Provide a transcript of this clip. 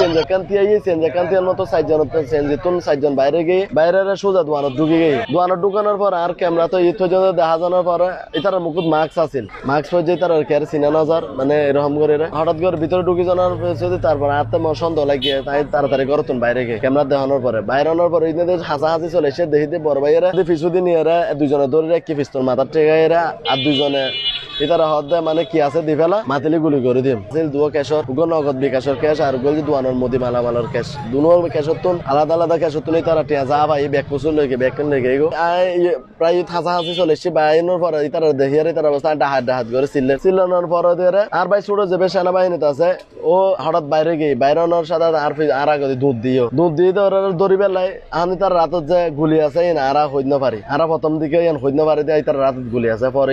চেঞ্জের মতো চারজন বাইরে গিয়ে বাইরে সোজা দোয়ানত ঢুকে গিয়ে দোয়ানত ঢুকানোর পর আর ক্যামেরা তো দেখা জানার পরে এটার মুকুট মাস্ক আছিল মাস্ক পর্যায়ে তার কেয়ার চিনা নজর মানে এরকম করে হঠাৎ করে ভিতরে ঢুকে জানার তারপর আত্মা সন্দেহ লাগিয়ে তাই তাড়াতাড়ি করতুন বাইরে গিয়ে ক্যামেরা দেখানোর পরে বাইরে আনার পরে হাসাহাসি চলে এসে দেখি বড় ভাইয়েরা পিছুদি নিয়ে দুজনে ধরে কি পিস্তল মাথার টেকাইরা আর দুজনে এটার হদ মানে কি আছে দি ফেলা মাতিলি গুলি করে দিম দুয়ো ক্যাশর নগদ বিকাশের ক্যাশ আর গলি দোয়ানোর মদি মালামালের ক্যাশ দুনো ক্যাশর তুন আলাদা আলাদা ক্যাশর তুলে তারা টিয়া যা ভাই ব্যাগ পুচুর লেগে ব্যাগ লেগে প্রায় হাসাহাসি চলে এসছে বাইনোর পরে তারা দেখিয়ে তার অবস্থা ডাহাত করে চিল্লানোর পরে দিয়ে আর ভাই ছোট যে সেনাবাহিনীতে আছে ও হঠাৎ বাইরে গিয়ে বাইরে আনার সাথে আর আগে দুধ দিয়ে দড়ি বেলায় আমি তার রাতত যে গুলি আছে আর হইতে পারি আর প্রথম দিকে হইতে পারি তার রাতত গুলি আছে পরে